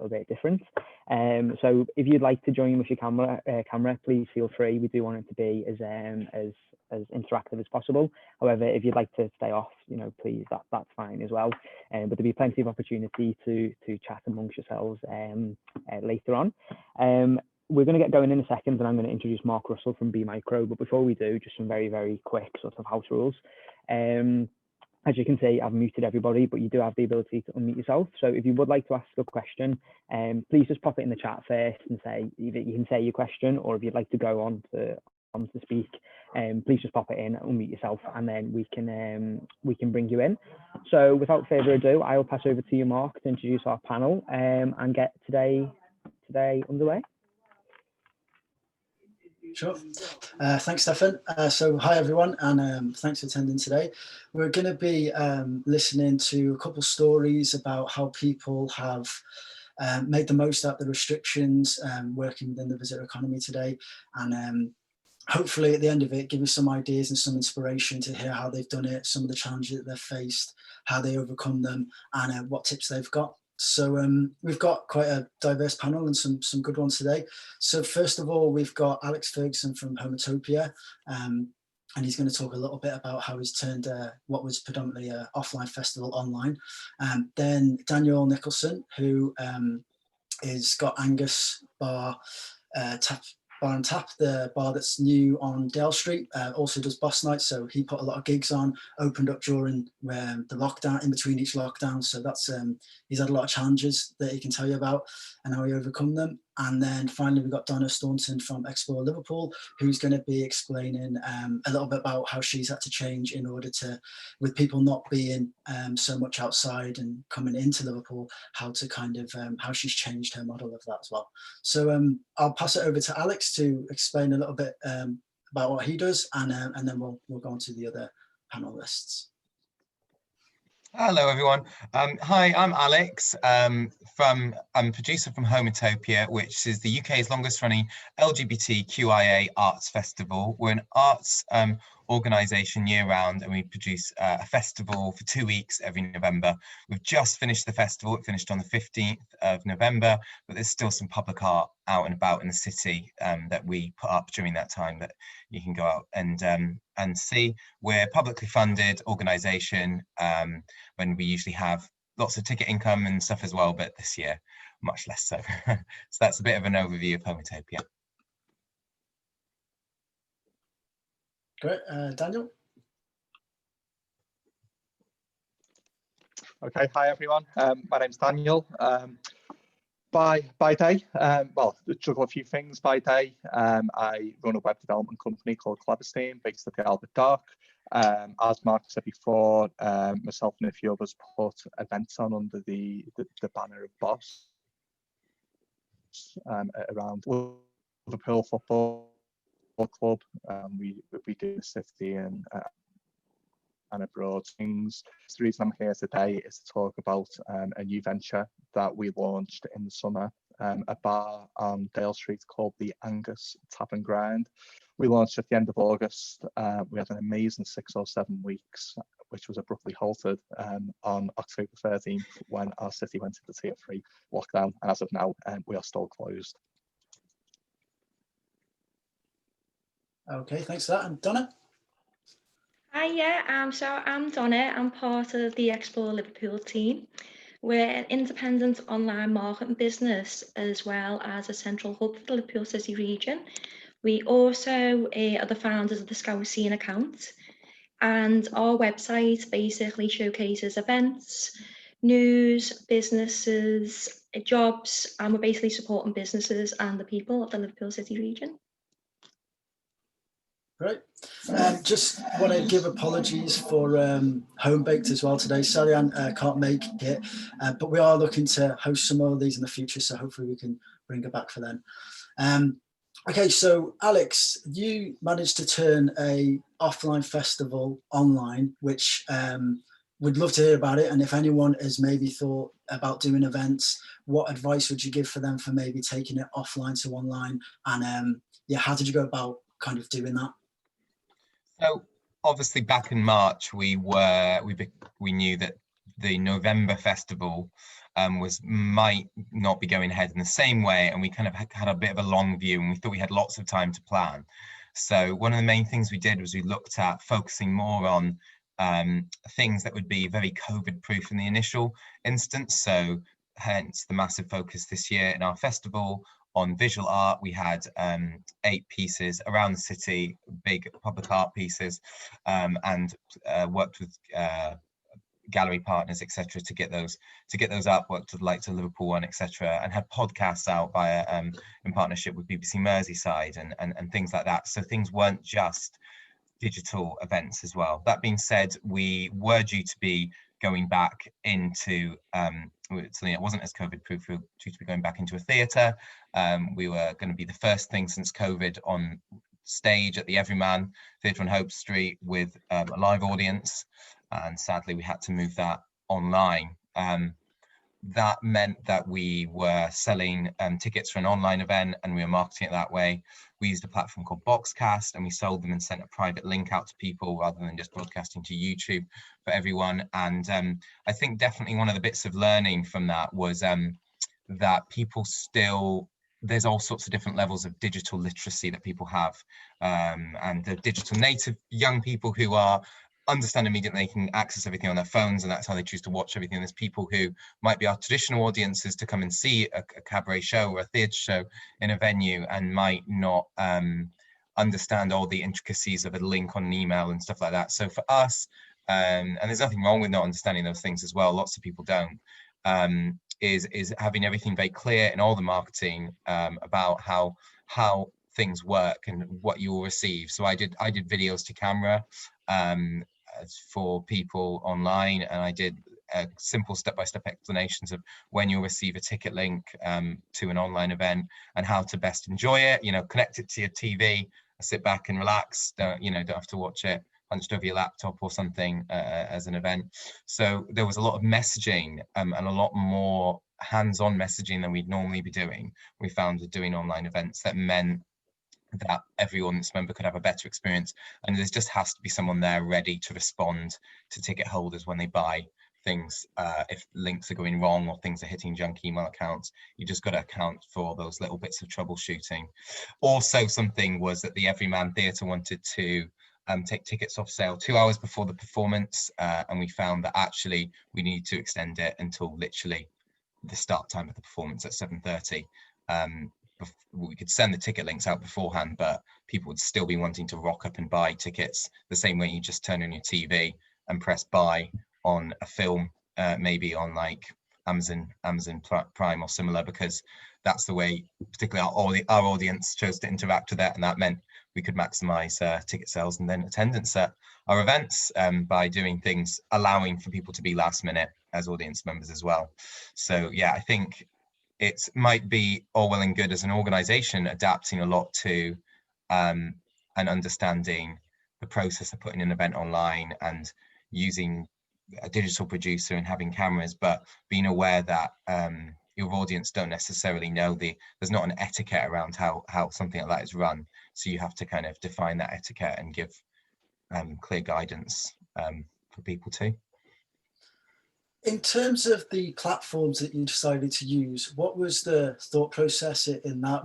little bit different. So if you'd like to join with your camera, please feel free. We do want it to be as interactive as possible. However, if you'd like to stay off, please, that's fine as well. But there'll be plenty of opportunity to chat amongst yourselves later on. We're going to get going in a second, and I'm going to introduce Mark Russell from bmicro. But before we do, just some very, very quick sort of house rules. As you can see, I've muted everybody, but you do have the ability to unmute yourself. So if you would like to ask a question, please just pop it in the chat first and say, either you can say your question, or if you'd like to go on to speak, please just pop it in, unmute yourself, and then we can bring you in. So without further ado, I'll pass over to you, Mark, to introduce our panel and get today underway. Sure. Thanks, Stefan. So hi, everyone, and thanks for attending today. We're going to be listening to a couple stories about how people have made the most out of the restrictions working within the visitor economy today, and hopefully at the end of it, give you some ideas and some inspiration to hear how they've done it, some of the challenges that they've faced, how they overcome them, and what tips they've got. So we've got quite a diverse panel and some good ones today. So first of all, we've got Alex Ferguson from Homotopia, and he's going to talk a little bit about how he's turned what was predominantly an offline festival online. Then Daniel Nicolson, who is got Angus Bar and Tap, the bar that's new on Dale Street, also does boss nights, so he put a lot of gigs on, opened up during the lockdown, in between each lockdown, so that's he's had a lot of challenges that he can tell you about and how he overcome them. And then finally we've got Donna Staunton from Explore Liverpool, who's going to be explaining a little bit about how she's had to change in order to, with people not being so much outside and coming into Liverpool, how to kind of how she's changed her model of that as well. So I'll pass it over to Alex to explain a little bit about what he does, and then we'll go on to the other panelists. Hello, everyone. Hi, I'm Alex. I'm a producer from Homotopia, which is the UK's longest running LGBTQIA arts festival. We're an arts organisation year round, and we produce a festival for 2 weeks every November. We've just finished the festival. It finished on the 15th of November, but there's still some public art out and about in the city that we put up during that time that you can go out and see. We're a publicly funded organisation when we usually have lots of ticket income and stuff as well, but this year much less so. So that's a bit of an overview of Homotopia. Great, Daniel. Okay, hi everyone. My name's Daniel. By day, well, juggle a few things by day. I run a web development company called Cleverstein, based at the Albert Dock. As Mark said before, myself and a few others put events on under the banner of Boss around Liverpool Football Club. We do the city and abroad things. The reason I'm here today is to talk about a new venture that we launched in the summer, a bar on Dale Street called the Angus Tap and Grind. We launched at the end of August. We had an amazing 6 or 7 weeks, which was abruptly halted on October 13th when our city went into tier 3 lockdown. And as of now, we are still closed. Okay, thanks for that. And Donna? Hi, yeah, so I'm Donna. I'm part of the Explore Liverpool team. We're an independent online marketing business as well as a central hub for the Liverpool City Region. We also are the founders of the Scouse account, and our website basically showcases events, news, businesses, jobs, and we're basically supporting businesses and the people of the Liverpool City Region. Great. Just want to give apologies for Home Baked as well today. Sorry, I can't make it, but we are looking to host some more of these in the future, so hopefully we can bring it back for them. Okay, so Alex, you managed to turn a offline festival online, which we'd love to hear about it. And if anyone has maybe thought about doing events, what advice would you give for them for maybe taking it offline to online? And yeah, how did you go about kind of doing that? So obviously back in March, we knew that the November festival might not be going ahead in the same way, and we kind of had a bit of a long view, and we thought we had lots of time to plan. So one of the main things we did was we looked at focusing more on things that would be very COVID proof in the initial instance. So hence the massive focus this year in our festival on visual art. We had 8 pieces around the city, big public art pieces, and worked with gallery partners, etc., to get those up. Worked with like the Liverpool one, etc., and had podcasts out via in partnership with BBC Merseyside and things like that. So things weren't just digital events as well. That being said, we were due to be going back into something that wasn't as COVID proof. We were due to be going back into a theatre. We were going to be the first thing since COVID on stage at the Everyman Theatre on Hope Street with a live audience, and sadly we had to move that online. That meant that we were selling tickets for an online event, and we were marketing it that way. We used a platform called Boxcast, and we sold them and sent a private link out to people rather than just broadcasting to YouTube for everyone. And I think definitely one of the bits of learning from that was that people still, there's all sorts of different levels of digital literacy that people have, and the digital native young people who are understand immediately they can access everything on their phones, and that's how they choose to watch everything. There's people who might be our traditional audiences to come and see a cabaret show or a theatre show in a venue and might not understand all the intricacies of a link on an email and stuff like that. So for us, and there's nothing wrong with not understanding those things as well, lots of people don't, is having everything very clear in all the marketing about how things work and what you will receive. So I did videos to camera for people online, and I did simple step-by-step explanations of when you'll receive a ticket link to an online event and how to best enjoy it. You know, connect it to your TV, sit back and relax. Don't have to watch it hunched over your laptop or something as an event. So there was a lot of messaging and a lot more hands-on messaging than we'd normally be doing. We found that doing online events that meant that every audience member could have a better experience, and there just has to be someone there ready to respond to ticket holders when they buy things. If links are going wrong or things are hitting junk email accounts, you just got to account for those little bits of troubleshooting. Also, something was that the Everyman Theatre wanted to take tickets off sale 2 hours before the performance, and we found that actually we needed to extend it until literally the start time of the performance at 7:30. We could send the ticket links out beforehand, but people would still be wanting to rock up and buy tickets the same way you just turn on your TV and press buy on a film, maybe on like Amazon Prime or similar, because that's the way particularly our audience chose to interact with that, and that meant we could maximize ticket sales and then attendance at our events by doing things, allowing for people to be last minute as audience members as well. So yeah, I think it might be all well and good as an organization adapting a lot to and understanding the process of putting an event online and using a digital producer and having cameras, but being aware that your audience don't necessarily know there's not an etiquette around how something like that is run. So you have to kind of define that etiquette and give clear guidance for people too. In terms of the platforms that you decided to use, what was the thought process in that?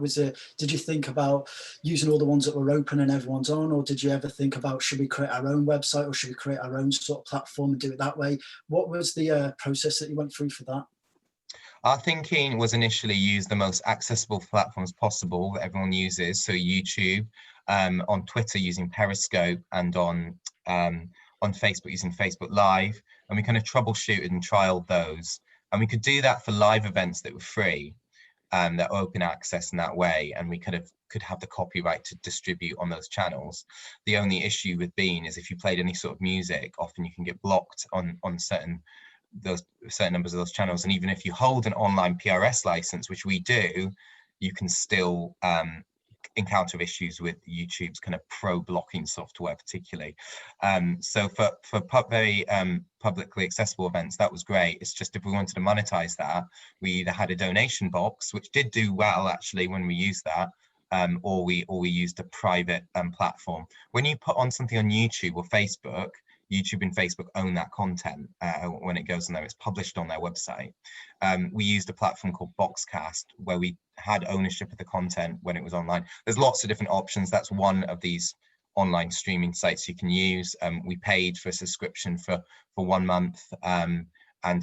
Did you think about using all the ones that were open and everyone's on, or did you ever think about, should we create our own website or should we create our own sort of platform and do it that way? What was the process that you went through for that? Our thinking was initially use the most accessible platforms possible that everyone uses. So YouTube, on Twitter using Periscope, and on Facebook using Facebook Live. And we kind of troubleshooted and trialed those. And we could do that for live events that were free, that were open access in that way. And we could have the copyright to distribute on those channels. The only issue with Bean is if you played any sort of music, often you can get blocked on certain numbers of those channels. And even if you hold an online PRS license, which we do, you can still encounter issues with YouTube's kind of pro blocking software particularly. So for very publicly accessible events, that was great. It's just if we wanted to monetize that, we either had a donation box, which did do well actually when we used that, or we used a private platform. When you put on something on YouTube or Facebook, YouTube and Facebook own that content when it goes on there. It's published on their website. We used a platform called Boxcast where we had ownership of the content when it was online. There's lots of different options. That's one of these online streaming sites you can use. We paid for a subscription for 1 month, and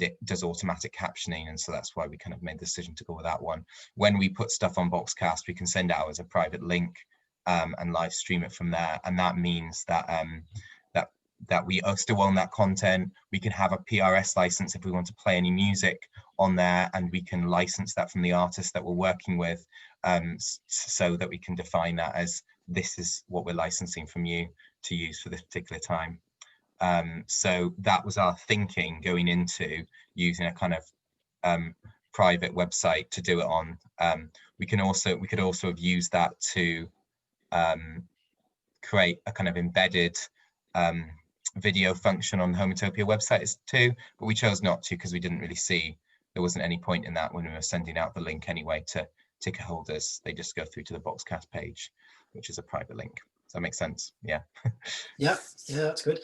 it does automatic captioning, and so that's why we kind of made the decision to go with that one. When we put stuff on Boxcast, we can send it out as a private link and live stream it from there, and that means that that we still own that content. We can have a PRS license if we want to play any music on there, and we can license that from the artist that we're working with, so that we can define that as, this is what we're licensing from you to use for this particular time. So that was our thinking going into using a kind of private website to do it on. We could also have used that to create a kind of embedded video function on the Homotopia website too, but we chose not to because we didn't really see there wasn't any point in that when we were sending out the link anyway to ticket holders. They just go through to the Boxcast page, which is a private link. Does that make sense? Yeah. Yeah, that's good.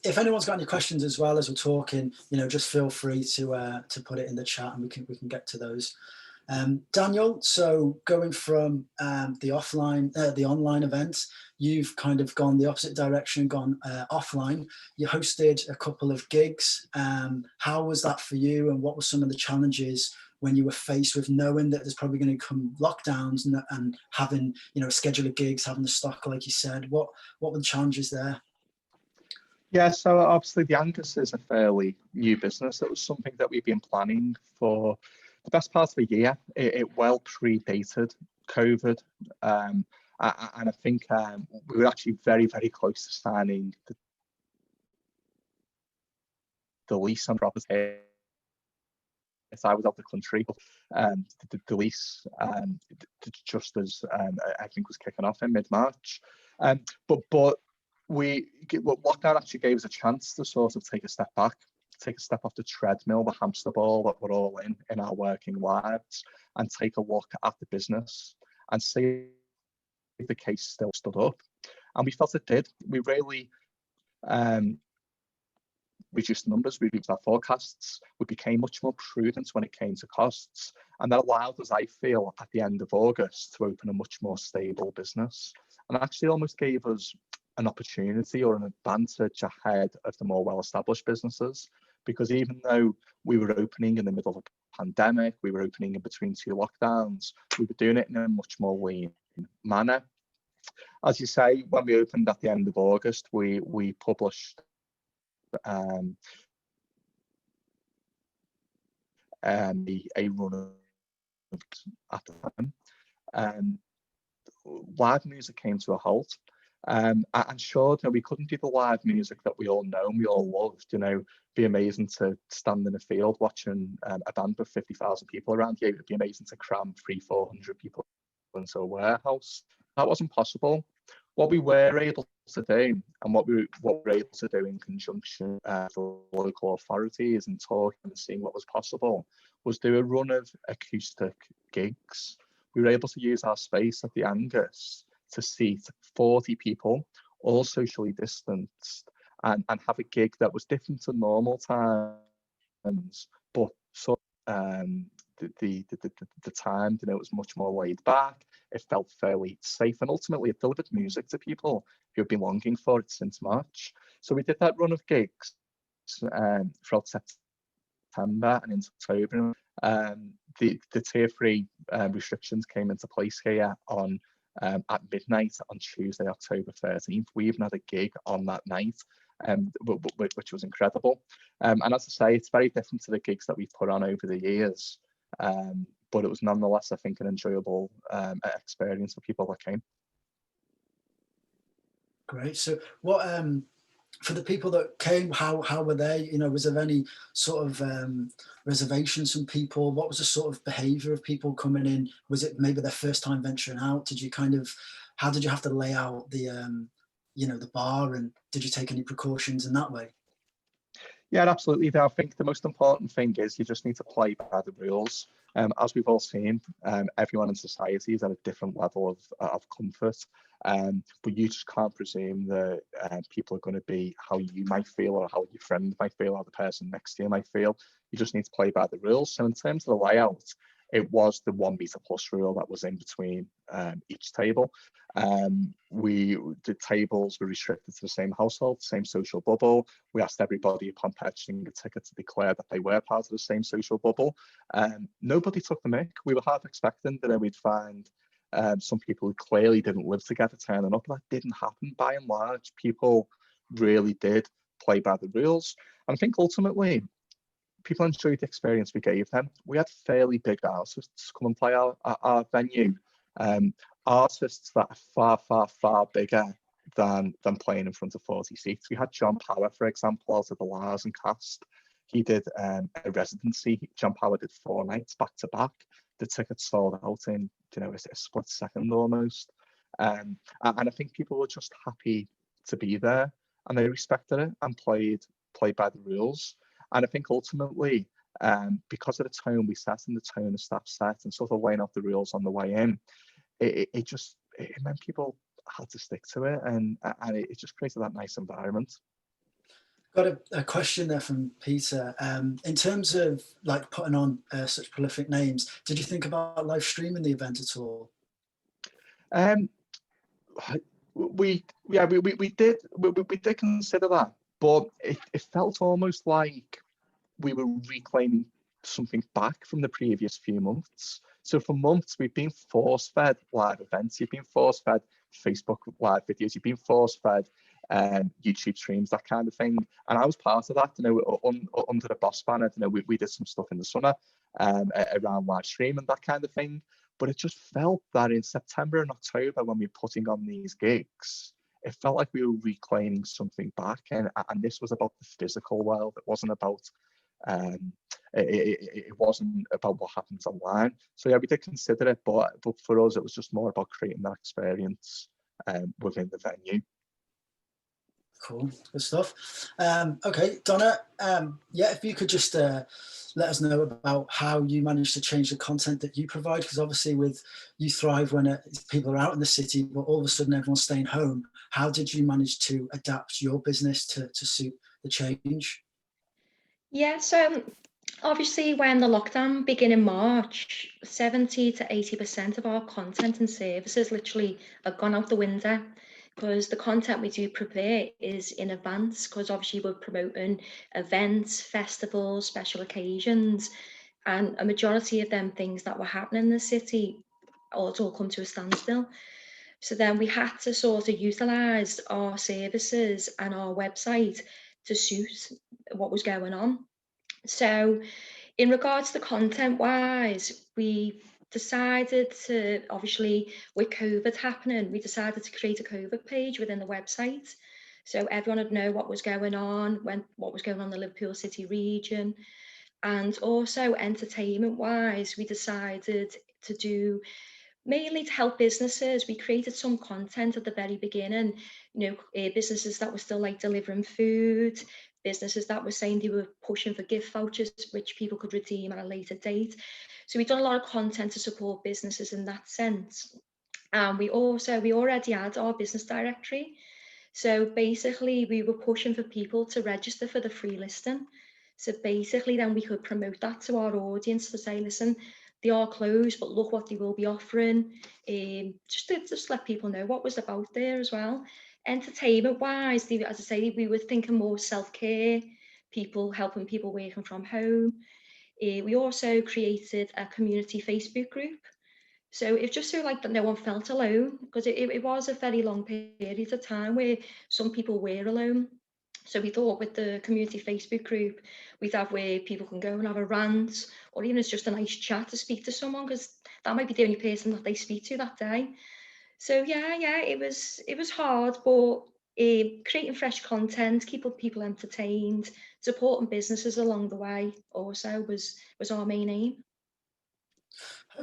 If anyone's got any questions as well as we're talking, just feel free to put it in the chat, and we can get to those. Daniel, so going from the online events, you've kind of gone the opposite direction, gone offline. You hosted a couple of gigs. How was that for you, and what were some of the challenges when you were faced with knowing that there's probably going to come lockdowns and having, a schedule of gigs, having the stock, like you said? What were the challenges there? Yeah, so obviously the Angus is a fairly new business. It was something that we've been planning for the best part of a year. It well predated COVID, and I think we were actually very, very close to signing the lease on property. As I was out the country, the lease just as I think was kicking off in mid-March, but lockdown actually gave us a chance to sort of take a step back, take a step off the treadmill, the hamster ball that we're all in our working lives, and take a look at the business and see if the case still stood up. And we felt it did. We really reduced numbers, we reduced our forecasts, we became much more prudent when it came to costs, and that allowed us, I feel, at the end of August to open a much more stable business, and actually almost gave us an opportunity or an advantage ahead of the more well-established businesses, because even though we were opening in the middle of a pandemic, we were opening in between 2 lockdowns, we were doing it in a much more lean manner. As you say, when we opened at the end of August, we published a run of at the time. Live music came to a halt. And sure, we couldn't do the live music that we all know and we all loved. Be amazing to stand in a field watching a band with 50,000 people around you. It'd be amazing to cram 300-400 people into a warehouse. That wasn't possible. What we were able to do, and what we were able to do in conjunction with local authorities and talking and seeing what was possible, was do a run of acoustic gigs. We were able to use our space at the Angus to seat 40 people, all socially distanced, and have a gig that was different to normal times, but so the time, it was much more laid back. It felt fairly safe, and ultimately it delivered music to people who have been longing for it since March. So we did that run of gigs throughout September and into October. The tier 3 restrictions came into place here on at midnight on Tuesday, October 13th. We even had a gig on that night, which was incredible. And as I say, it's very different to the gigs that we've put on over the years. But it was nonetheless, I think, an enjoyable experience for people that came. Great. So what, for the people that came, how were they? Was there any sort of reservations from people? What was the sort of behaviour of people coming in? Was it maybe their first time venturing out? How did you have to lay out the, the bar, and did you take any precautions in that way? Yeah, absolutely. I think the most important thing is you just need to play by the rules. As we've all seen, everyone in society is at a different level of comfort, but you just can't presume that people are going to be how you might feel or how your friend might feel or the person next to you might feel. You just need to play by the rules. So in terms of the layout, it was the 1 meter plus rule that was in between each table. The tables were restricted to the same household, same social bubble. We asked everybody upon purchasing a ticket to declare that they were part of the same social bubble. Nobody took the mick. We were half expecting that we'd find some people who clearly didn't live together turning up. That didn't happen. By and large, people really did play by the rules. And I think ultimately, people enjoyed the experience we gave them. We had fairly big artists come and play our venue. Artists that are far bigger than playing in front of 40 seats. We had John Power, for example, out of the Larsen cast. He did a residency. John Power did 4 nights back to back. The tickets sold out in a split second almost. And I think people were just happy to be there, and they respected it and played by the rules. And I think ultimately, because of the tone we set and the tone the staff set and sort of laying out the rules on the way in, it meant people had to stick to it, and it just created that nice environment. Got a question there from Peter. In terms of like putting on such prolific names, did you think about live streaming the event at all? We did consider that, but it felt almost like we were reclaiming something back from the previous few months. So for months, we've been force-fed live events. You've been force-fed Facebook live videos. You've been force-fed YouTube streams, that kind of thing. And I was part of that, under the Boss banner. We did some stuff in the summer around live stream and that kind of thing. But it just felt that in September and October, when we were putting on these gigs, it felt like we were reclaiming something back. And this was about the physical world. It wasn't about it wasn't about what happens online. So yeah, we did consider it, but for us, it was just more about creating that experience within the venue. Cool, good stuff. Okay, Donna, if you could just let us know about how you managed to change the content that you provide, because obviously you thrive when people are out in the city, but all of a sudden everyone's staying home. How did you manage to adapt your business to suit the change? Yeah, so obviously when the lockdown began in March, 70 to 80% of our content and services literally have gone out the window, because the content we do prepare is in advance, because obviously we're promoting events, festivals, special occasions, and a majority of them things that were happening in the city all come to a standstill. So then we had to sort of utilise our services and our website to suit what was going on. So in regards to content wise, we decided to, obviously with COVID happening, we decided to create a COVID page within the website. So everyone would know what was going on, what was going on in the Liverpool City region. And also entertainment wise, we decided to do mainly to help businesses. We created some content at the very beginning, businesses that were still like delivering food, businesses that were saying they were pushing for gift vouchers, which people could redeem at a later date. So we've done a lot of content to support businesses in that sense. And we already had our business directory. So basically we were pushing for people to register for the free listing. So basically then we could promote that to our audience to say, listen, they are closed, but look what they will be offering. Just let people know what was about there as well. Entertainment wise, as I say, we were thinking more self-care, helping people working from home. We also created a community Facebook group. So it's just so like that no one felt alone, because it was a very long period of time where some people were alone. So we thought with the community Facebook group, we'd have where people can go and have a rant, or even it's just a nice chat to speak to someone, because that might be the only person that they speak to that day. So yeah, it was hard, but creating fresh content, keeping people entertained, supporting businesses along the way also was our main aim.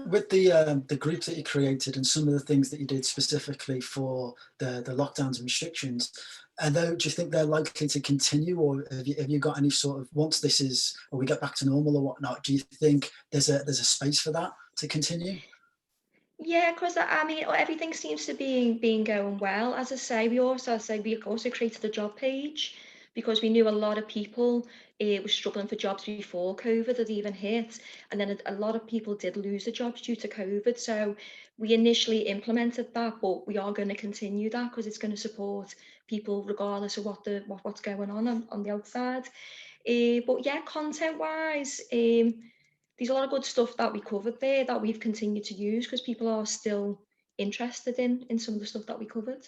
With the group that you created and some of the things that you did specifically for the lockdowns and restrictions, do you think they're likely to continue, or have you got any sort of, once this is, or we get back to normal or whatnot, do you think there's a space for that to continue? Yeah, because I mean, everything seems to be going well. As I say, we also created a job page because we knew a lot of people were struggling for jobs before COVID had even hit, and then a lot of people did lose their jobs due to COVID. So we initially implemented that, but we are going to continue that because it's going to support people regardless of what's going on the outside. But yeah, content-wise, there's a lot of good stuff that we covered there that we've continued to use because people are still interested in some of the stuff that we covered.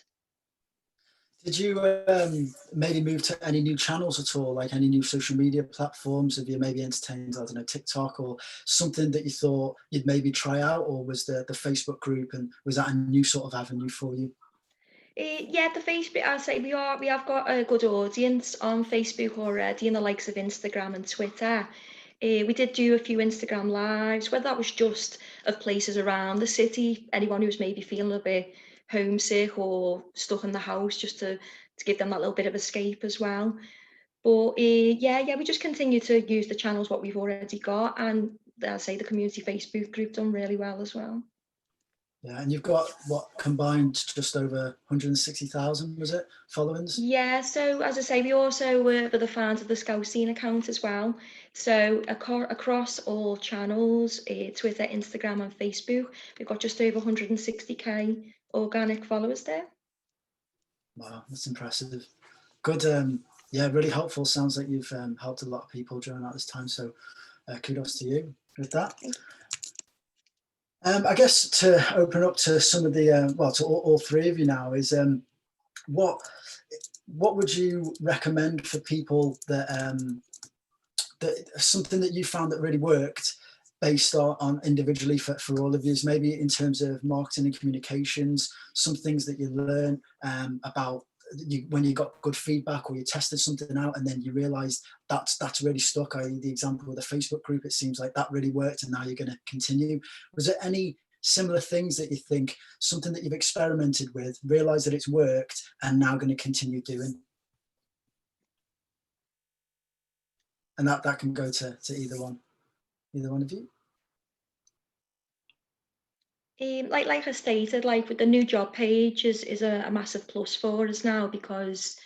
Did you maybe move to any new channels at all, like any new social media platforms? Have you maybe entertained, I don't know, TikTok or something that you thought you'd maybe try out, or was the Facebook group, and was that a new sort of avenue for you? Yeah, the Facebook, I say we have got a good audience on Facebook already in the likes of Instagram and Twitter. We did do a few Instagram lives, whether that was just of places around the city, anyone who's maybe feeling a bit homesick or stuck in the house, just to give them that little bit of escape as well. But yeah, we just continue to use the channels what we've already got, and I say the community Facebook group done really well as well. Yeah, and you've got what combined just over 160,000, was it, followings? Yeah, so as I say, we also were the fans of the Scouse account as well. So across all channels, Twitter, Instagram and Facebook, we've got just over 160k organic followers there. Wow, that's impressive. Good. Yeah, really helpful. Sounds like you've helped a lot of people during this time. So kudos to you with that. I guess to open up to some of the, well, to all three of you now is what would you recommend for people that, that something that you found that really worked based on individually for all of you, maybe in terms of marketing and communications, some things that you learn about when you got good feedback or you tested something out and then you realized that's really stuck, i.e. the example of the Facebook group, it seems like that really worked and now you're going to continue. Was there any similar things that you think, something that you've experimented with, realized that it's worked and now going to continue doing? And that can go to either one of you. Like I stated, like with the new job page is a massive plus for us now because,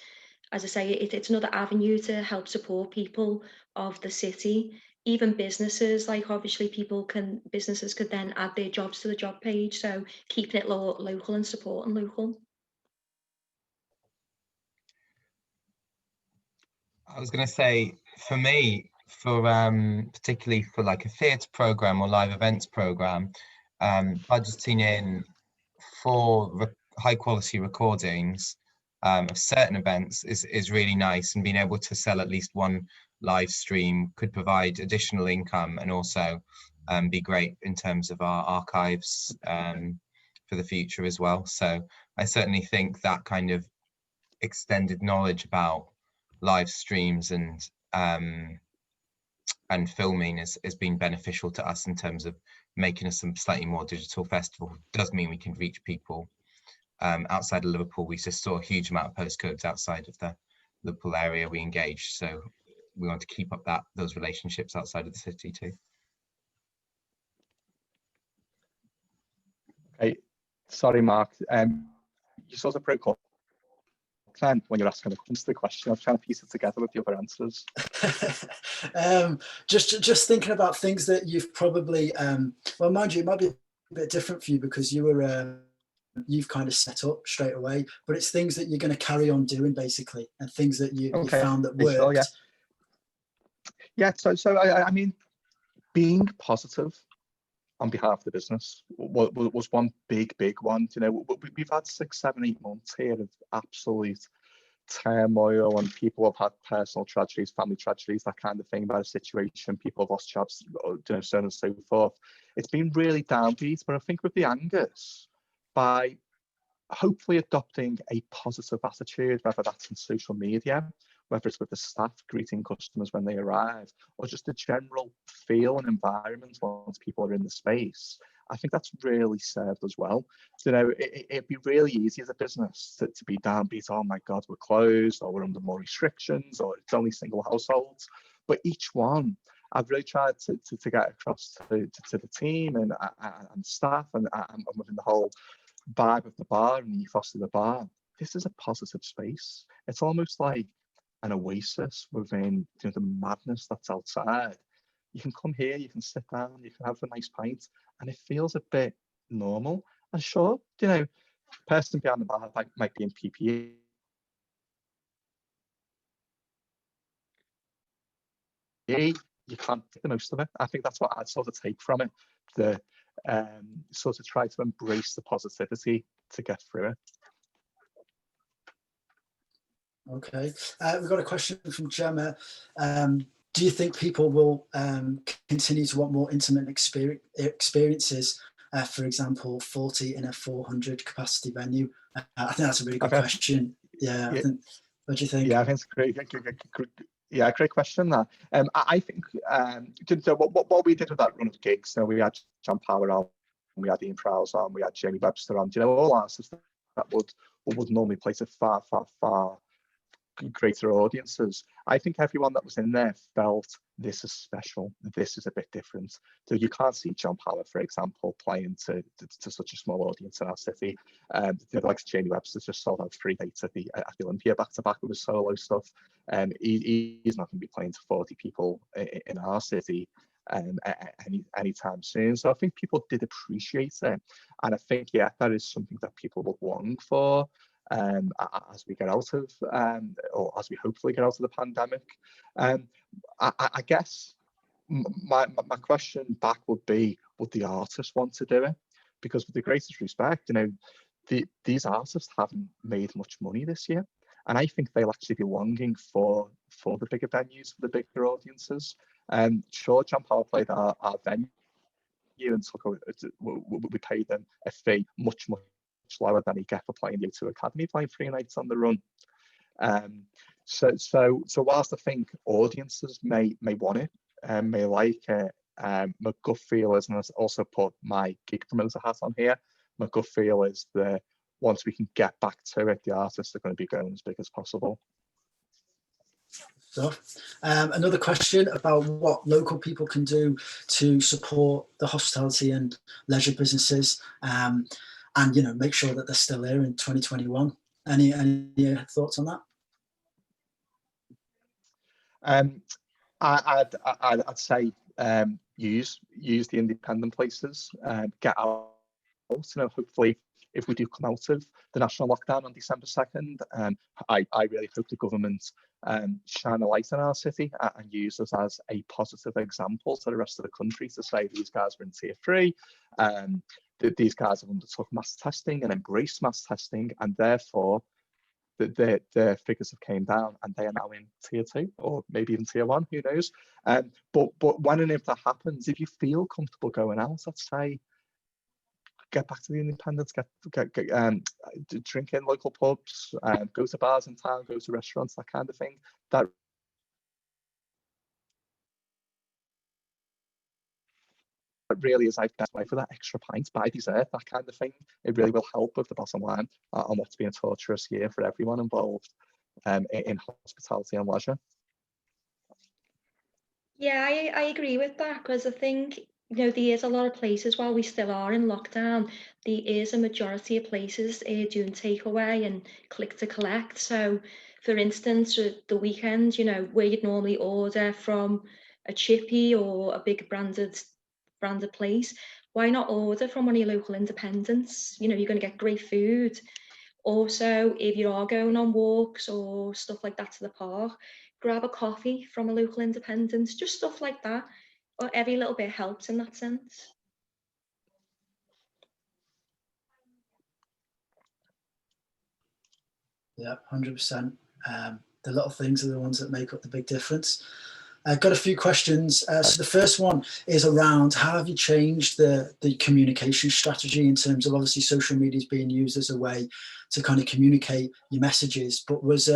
as I say, it's another avenue to help support people of the city. Even businesses, like obviously businesses could then add their jobs to the job page. So keeping it local and supporting local. I was going to say, for me, for particularly for like a theatre program or live events program, budgeting in for high quality recordings of certain events is really nice, and being able to sell at least one live stream could provide additional income and also be great in terms of our archives for the future as well. So I certainly think that kind of extended knowledge about live streams and filming has been beneficial to us in terms of making us some slightly more digital festival. It does mean we can reach people outside of Liverpool. We just saw a huge amount of postcodes outside of the Liverpool area we engaged, so we want to keep up those relationships outside of the city too. Okay, sorry Mark, you sort of broke up then when you're asking the question. I was trying to piece it together with the other answers. Just thinking about things that you've probably, well, mind you, it might be a bit different for you because you've kind of set up straight away, but it's things that you're going to carry on doing basically, and things that you found that worked. Sure, yeah. So I mean, being positive on behalf of the business was one big one. You know, we've had 6, 7, 8 months here of absolute turmoil, and people have had personal tragedies, family tragedies, that kind of thing, about a situation, people have lost jobs, you know, so on and so forth. It's been really downbeat, but I think with the Angus, by hopefully adopting a positive attitude, whether that's in social media whether it's with the staff greeting customers when they arrive, or just the general feel and environment once people are in the space. I think that's really served as well. You know, it'd be really easy as a business to be downbeat, oh my God, we're closed, or we're under more restrictions, or it's only single households. But each one, I've really tried to get across to the team and staff and within the whole vibe of the bar and the ethos of the bar. This is a positive space. It's almost like an oasis within, you know, the madness that's outside. You can come here, you can sit down, you can have a nice pint, and it feels a bit normal. And sure, you know, person behind the bar might be in PPE. You can't get the most of it. I think that's what I'd sort of take from it. The sort of try to embrace the positivity to get through it. Okay, we've got a question from Gemma. Do you think people will continue to want more intimate experiences? For example, 40 in a 400 capacity venue. I think that's a really good question. Yeah, I think, what do you think? Yeah, I think it's great. Yeah, great question. That I think what we did with that run of gigs. So we had John Power on, we had Ian Prowse on, we had Jamie Webster on. You know, all artists that would normally play to far greater audiences. I think everyone that was in there felt this is special, this is a bit different. So you can't see John Power, for example, playing to such a small audience in our city. The likes of Jamie Webster just sold out 3 dates at the Olympia back to back with his solo stuff. He's not going to be playing to 40 people in our city anytime soon. So I think people did appreciate it, and I think that is something that people will long for as we get out of, or as we hopefully get out of the pandemic. I guess my question back would be, would the artists want to do it? Because with the greatest respect, you know, these artists haven't made much money this year, and I think they'll actually be longing for the bigger venues, for the bigger audiences. Sure, John Power played our venue and we paid them a fee much lower than he get for playing the O2 Academy, playing 3 nights on the run. So whilst I think audiences may want it, may like it, my gut feel is, and I also put my gig promoter hat on here, my gut feel is that once we can get back to it, the artists are going to be going as big as possible. So, another question about what local people can do to support the hospitality and leisure businesses, and, you know, make sure that they're still here in 2021. Any thoughts on that? I'd say use the independent places, get out. You know, hopefully, if we do come out of the national lockdown on December 2nd, I really hope the government shine a light in our city and use us as a positive example to the rest of the country to say these guys were in tier 3, that these guys have undertook mass testing and embraced mass testing, and therefore their figures have came down and they are now in tier 2 or maybe even tier 1, who knows. But when and if that happens, if you feel comfortable going out, I'd say get back to the independents, drink in local pubs, go to bars in town, go to restaurants, that kind of thing. That really is, I guess, way for that extra pint, buy dessert, that kind of thing. It really will help with the bottom line on what's been a torturous year for everyone involved in hospitality and leisure. Yeah, I agree with that, because I think, you know, there is a lot of places, while we still are in lockdown, there is a majority of places doing takeaway and click to collect. So, for instance, the weekend, you know, where you'd normally order from a chippy or a big branded place, why not order from one of your local independents? You know, you're going to get great food. Also, if you are going on walks or stuff like that to the park, grab a coffee from a local independent, just stuff like that. Or every little bit helps in that sense. Yeah, 100%. The little things are the ones that make up the big difference. I've got a few questions. So the first one is around, how have you changed the communication strategy in terms of, obviously social media is being used as a way to kind of communicate your messages, but was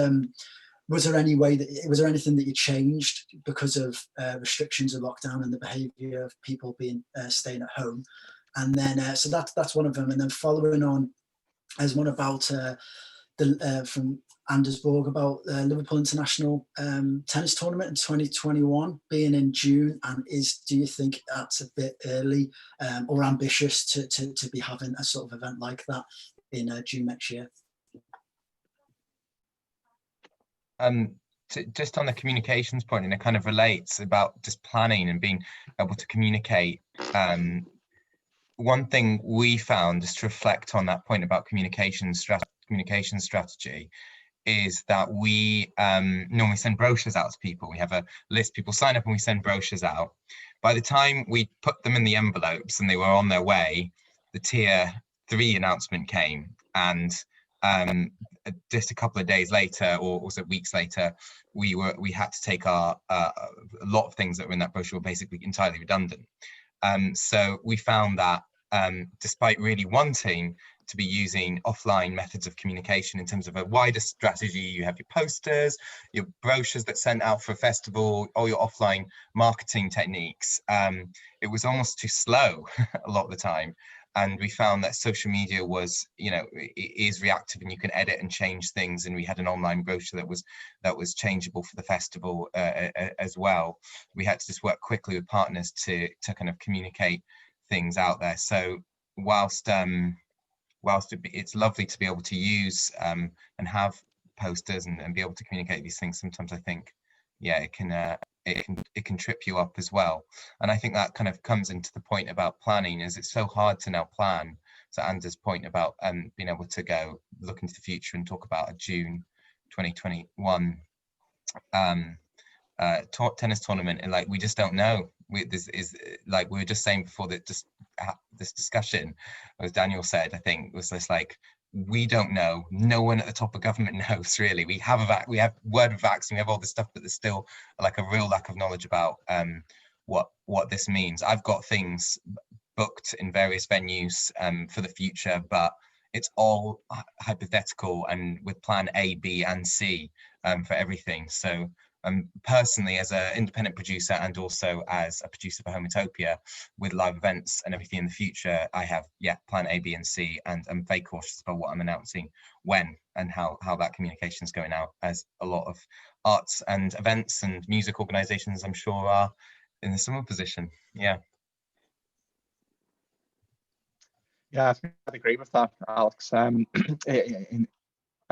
was there anything that you changed because of restrictions of lockdown and the behaviour of people being staying at home? And then so that's one of them. And then following on, there's one about from Anders Borg about Liverpool International Tennis Tournament in 2021 being in June, and do you think that's a bit early or ambitious to be having a sort of event like that in June next year? Just on the communications point, and it kind of relates about just planning and being able to communicate. One thing we found, just to reflect on that point about communication strategy, is that we normally send brochures out to people. We have a list, people sign up and we send brochures out. By the time we put them in the envelopes and they were on their way, the Tier 3 announcement came, and just a couple of days later, or was it weeks later, we had to take a lot of things that were in that brochure were basically entirely redundant. So we found that despite really wanting to be using offline methods of communication in terms of a wider strategy, you have your posters, your brochures that sent out for a festival, all your offline marketing techniques. It was almost too slow a lot of the time. And we found that social media was, is reactive, and you can edit and change things. And we had an online brochure that was changeable for the festival as well. We had to just work quickly with partners to kind of communicate things out there. So whilst it's lovely to be able to use and have posters and be able to communicate these things, sometimes I think, yeah, it can trip you up as well. And I think that kind of comes into the point about planning, is it's so hard to now plan. So Anders' point about being able to go look into the future and talk about a June 2021 tennis tournament, and we just don't know. This is like we were just saying before that this discussion, as Daniel said, I think was just we don't know. No one at the top of government knows really. We have word of vaccine, we have all this stuff, but there's still a real lack of knowledge about what this means. I've got things booked in various venues for the future, but it's all hypothetical and with plan A, B, and C for everything. So personally, as an independent producer and also as a producer for Homotopia with live events and everything in the future, I have plan A, B, and C, and I'm very cautious about what I'm announcing when and how that communication is going out, as a lot of arts and events and music organizations I'm sure are in a similar position. Yeah, I think I'd agree with that, Alex. In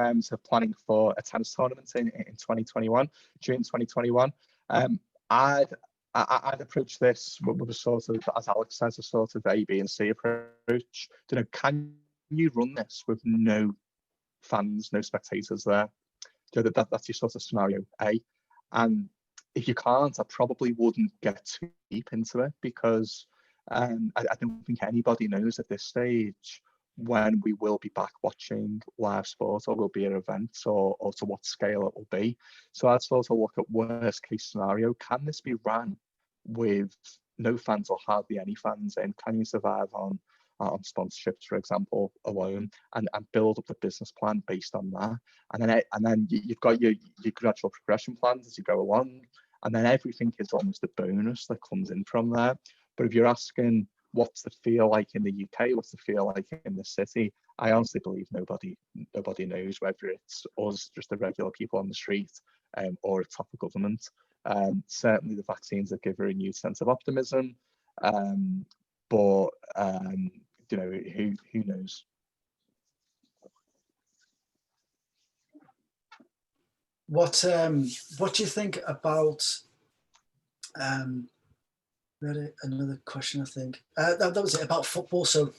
terms of planning for a tennis tournament in 2021, June 2021, I'd approach this with a sort of, as Alex says, a sort of A, B, and C approach. Can you run this with no fans, no spectators there? That's your sort of scenario A. And if you can't, I probably wouldn't get too deep into it, because I don't think anybody knows at this stage when we will be back watching live sport, or will be an event, or to what scale it will be. So I'd sort of look at worst case scenario. Can this be ran with no fans or hardly any fans in? Can you survive on sponsorships, for example, alone, and build up the business plan based on that? And then you've got your gradual progression plans as you go along, and then everything is almost a bonus that comes in from there. But if you're asking, what's the feel like in the UK? What's the feel like in the city? I honestly believe nobody knows, whether it's us, just the regular people on the street, or it's top of government. Certainly the vaccines have given a new sense of optimism, but who knows? What do you think about? Another question, I think. That was it about football. So,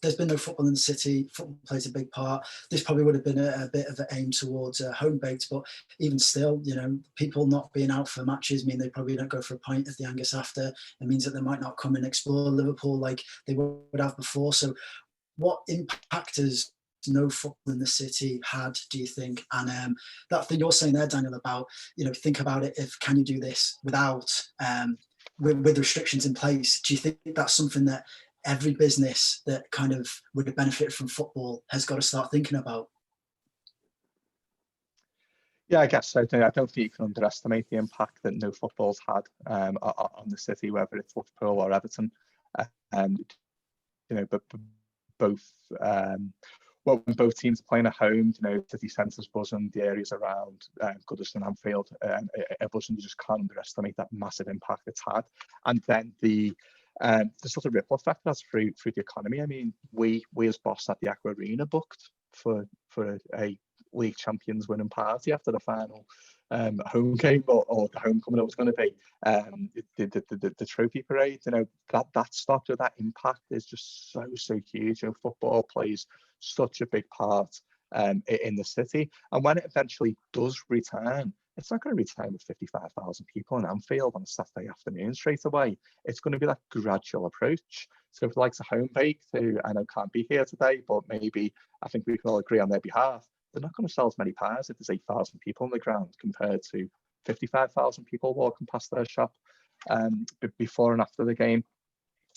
there's been no football in the city. Football plays a big part. This probably would have been a bit of an aim towards home baked, but even still, people not being out for matches mean they probably don't go for a pint at the Angus after. It means that they might not come and explore Liverpool like they would have before. So what impact has no football in the city had, do you think? And that thing you're saying there, Daniel, about, think about it, can you do this without with restrictions in place? Do you think that's something that every business that kind of would benefit from football has got to start thinking about? Yeah, I guess so. I don't think you can underestimate the impact that no football's had on the city, whether it's Liverpool or Everton. But both when both teams are playing at home, city centres buzzing, the areas around Goodison and Anfield are buzzing. You just can't underestimate that massive impact it's had. And then the sort of ripple effect that's through the economy. I mean, we as Boss at the Aqua Arena booked for a League Champions winning party after the final home game or the homecoming it was going to be, the trophy parade. That stopped. That impact is just so huge. Football plays such a big part in the city, and when it eventually does return, it's not going to return with 55,000 people in Anfield on a Saturday afternoon straight away. It's going to be that gradual approach. So for the likes of Homebake, who I know can't be here today, but maybe I think we can all agree on their behalf, they're not going to sell as many pies if there's 8,000 people on the ground compared to 55,000 people walking past their shop before and after the game.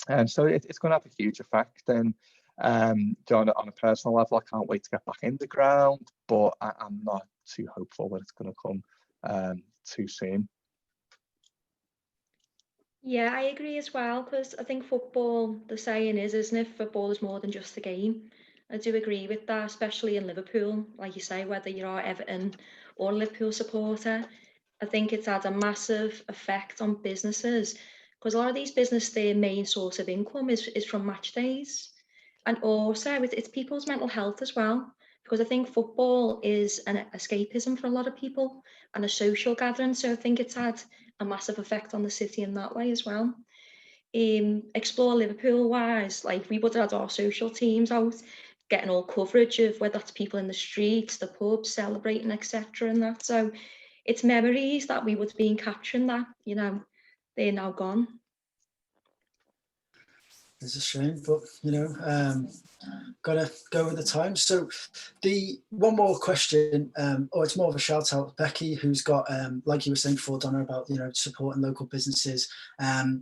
And so it's going to have a huge effect. And on a personal level, I can't wait to get back in the ground, but I'm not too hopeful that it's going to come too soon. Yeah, I agree as well, because I think football, the saying is, isn't it, football is more than just a game. I do agree with that, especially in Liverpool. Like you say, whether you're Everton or Liverpool supporter, I think it's had a massive effect on businesses, because a lot of these businesses, their main source of income is from match days. And also it's people's mental health as well, because I think football is an escapism for a lot of people and a social gathering. So I think it's had a massive effect on the city in that way as well. Explore Liverpool wise, like we would have had our social teams out getting all coverage of whether that's people in the streets, the pubs, celebrating, etc. and that. So it's memories that we would have been capturing that, they're now gone. It's a shame, but gotta go with the times. So the one more question, or it's more of a shout out, Becky, who's got like you were saying before, Donna, about supporting local businesses.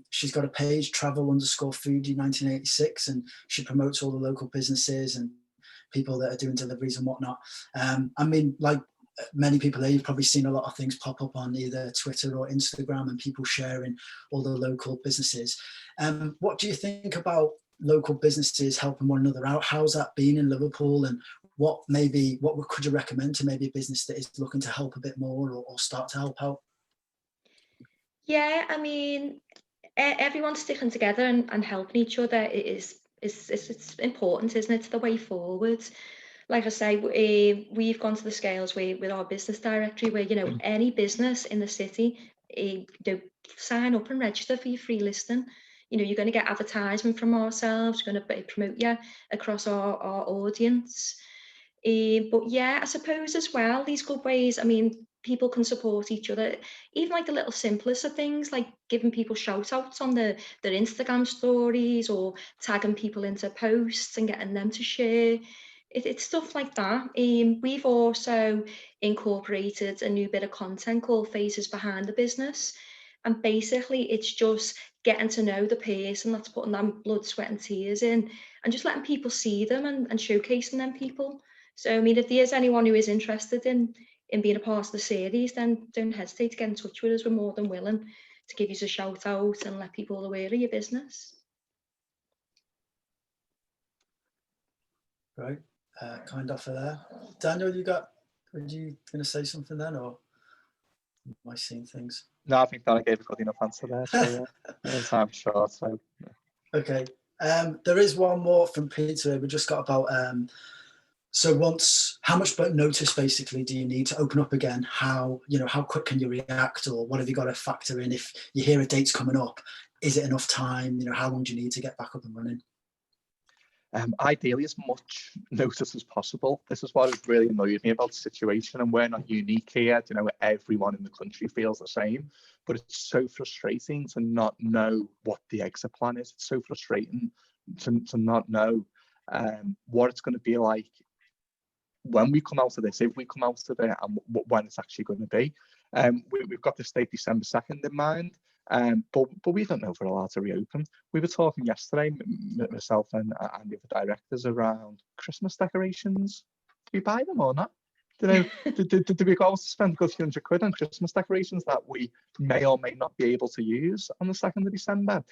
She's got a page, travel_foodie 1986, and she promotes all the local businesses and people that are doing deliveries and whatnot. I mean, like many people there, you've probably seen a lot of things pop up on either Twitter or Instagram and people sharing all the local businesses. What do you think about local businesses helping one another out? How's that been in Liverpool, and what could you recommend to maybe a business that is looking to help a bit more or start to help out? Yeah, I mean, everyone's sticking together and helping each other it's important, isn't it? It's the way forward. Like I say, we've gone to the scales with our business directory where, any business in the city, sign up and register for your free listing. You're going to get advertisement from ourselves, we're going to promote you across our audience. But yeah, I suppose as well, these good ways, I mean, people can support each other, even like the little simplest of things, like giving people shout outs on their Instagram stories or tagging people into posts and getting them to share. It's stuff like that. We've also incorporated a new bit of content called Faces Behind the Business. And basically it's just getting to know the person that's putting that blood, sweat and tears in, and just letting people see them and showcasing them people. So, I mean, if there's anyone who is interested in being a part of the series, then don't hesitate to get in touch with us. We're more than willing to give you a shout out and let people aware of your business. Right, kind offer there. Daniel, were you going to say something then, or am I seeing things? No, I think Donna gave a good enough answer there. So yeah, time short. So yeah. Okay. There is one more from Peter. We just got about how much notice basically do you need to open up again? How quick can you react, or what have you got to factor in if you hear a date's coming up? Is it enough time? How long do you need to get back up and running? Ideally, as much notice as possible. This is what has really annoyed me about the situation, and we're not unique here. Everyone in the country feels the same, but it's so frustrating to not know what the exit plan is. It's so frustrating to not know what it's going to be like when we come out of this, if we come out of it, and when it's actually going to be. We've got this date December 2nd in mind. But we don't know if we're allowed to reopen. We were talking yesterday, myself and the other directors, around Christmas decorations. Do we buy them or not? You know, do we go to spend a good few £100 on Christmas decorations that we may or may not be able to use on the 2nd of December?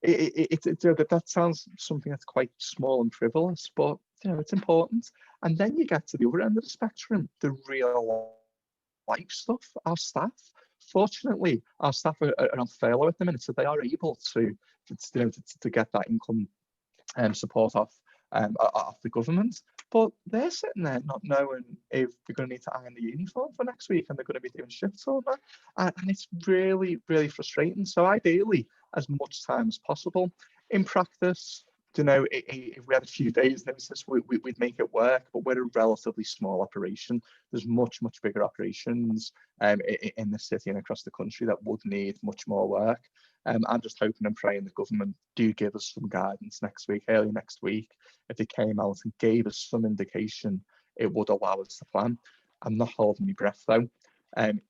That sounds something that's quite small and frivolous, but you know, it's important. And then you get to the other end of the spectrum, the real life stuff. Our staff, fortunately, our staff are on furlough at the minute, so they are able to get that income support off the government. But they're sitting there not knowing if they're going to need to iron the uniform for next week, and they're going to be doing shifts over, and it's really, really frustrating. So ideally, as much time as possible. In practice, you know, if we had a few days notice, we'd make it work, but we're a relatively small operation. There's much bigger operations in the city and across the country that would need much more work. I'm just hoping and praying the government do give us some guidance next week, early next week. If they came out and gave us some indication, it would allow us to plan. I'm not holding my breath though.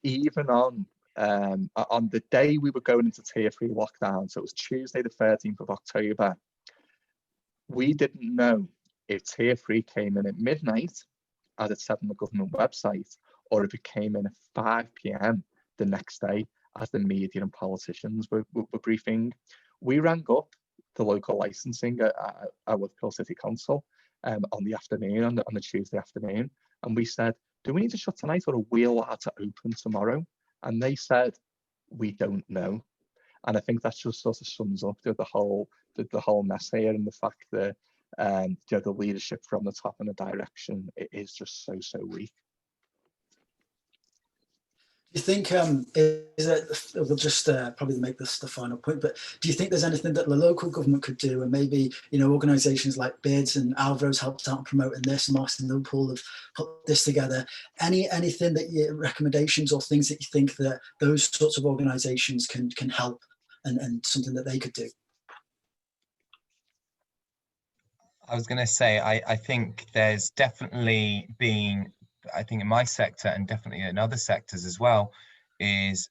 Even on the day we were going into Tier 3 lockdown, so it was Tuesday the 13th of October, we didn't know if Tier 3 came in at midnight, as it said on the government website, or if it came in at 5 p.m. the next day, as the media and politicians were briefing. We rang up the local licensing at Liverpool City Council on the afternoon, on the Tuesday afternoon, and we said, do we need to shut tonight, or are we allowed to open tomorrow? And they said, we don't know. And I think that just sort of sums up the whole mess here, and the fact that the leadership from the top and the direction is just so weak. Do you think, we'll just probably make this the final point, but do you think there's anything that the local government could do, and maybe, you know, organisations like BIDS and Alvaro's helped out in promoting this, Martin Liverpool have put this together, anything that you, recommendations or things that you think that those sorts of organisations can help, and something that they could do? I was going to say, I think there's definitely been, I think in my sector and definitely in other sectors as well, is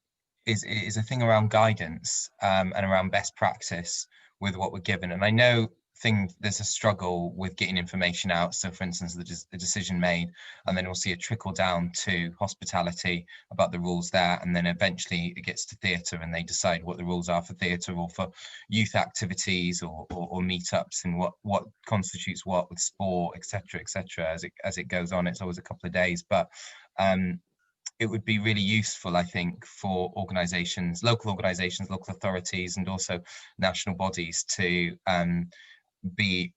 a thing around guidance and around best practice with what we're given. And I know there's a struggle with getting information out. So for instance, the decision made, and then we'll see a trickle down to hospitality about the rules there. And then eventually it gets to theatre, and they decide what the rules are for theatre or for youth activities or meetups, and what constitutes what with sport, etc., as it goes on. It's always a couple of days, but it would be really useful, I think, for organisations, local authorities, and also national bodies to be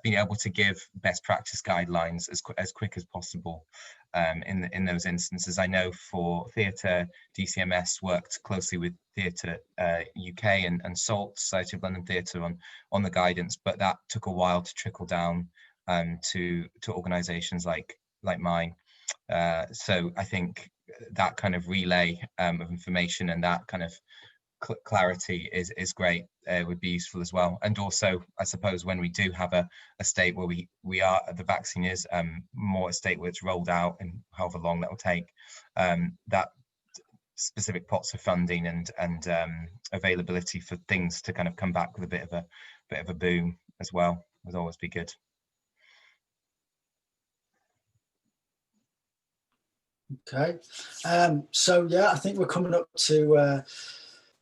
able to give best practice guidelines as quick as possible in those instances. I know for theatre, DCMS worked closely with Theatre UK and SALT, Society of London Theatre, on the guidance, but that took a while to trickle down to organisations like mine. So I think that kind of relay of information and that kind of clarity is great, would be useful as well. And also, I suppose, when we do have a state where we are, the vaccine is more a state where it's rolled out, and however long that will take, that specific pots of funding and availability for things to kind of come back with a bit of a boom as well would always be good. Okay, so yeah, I think we're coming up to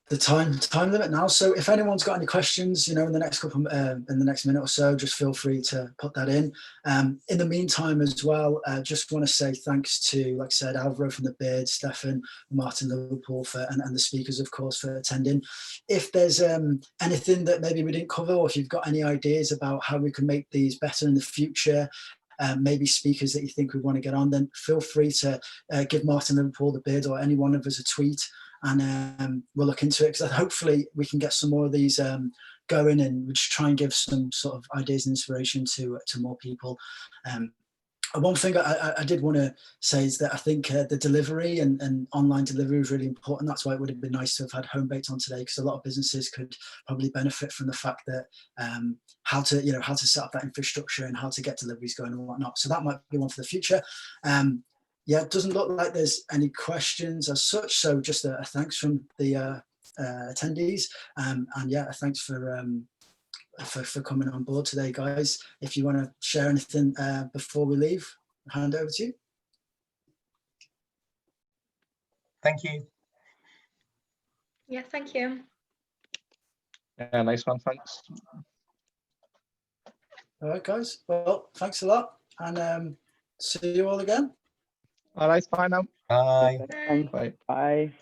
the time limit now. So if anyone's got any questions, you know, in the next minute or so, just feel free to put that in. In the meantime as well, just want to say thanks to, like I said, Alvaro from the Beard, Stefan, Martin Liverpool and the speakers, of course, for attending. If there's anything that maybe we didn't cover, or if you've got any ideas about how we can make these better in the future, maybe speakers that you think we want to get on, then feel free to give Martin Liverpool, the Beard, or any one of us a tweet, and we'll look into it, because hopefully we can get some more of these going, and we'll just try and give some sort of ideas and inspiration to more people. One thing I did want to say is that I think the delivery and online delivery is really important. That's why it would have been nice to have had home baked on today, because a lot of businesses could probably benefit from the fact that how to set up that infrastructure and how to get deliveries going and whatnot. So that might be one for the future. Yeah, it doesn't look like there's any questions as such. So just a thanks from the attendees, and yeah, thanks for coming on board today, guys. If you want to share anything before we leave, I'll hand over to you. Thank you. Yeah, thank you. Yeah, nice one, thanks. All right, guys. Well, thanks a lot, and see you all again. All right, bye now. Bye. Thanks. Bye. Bye.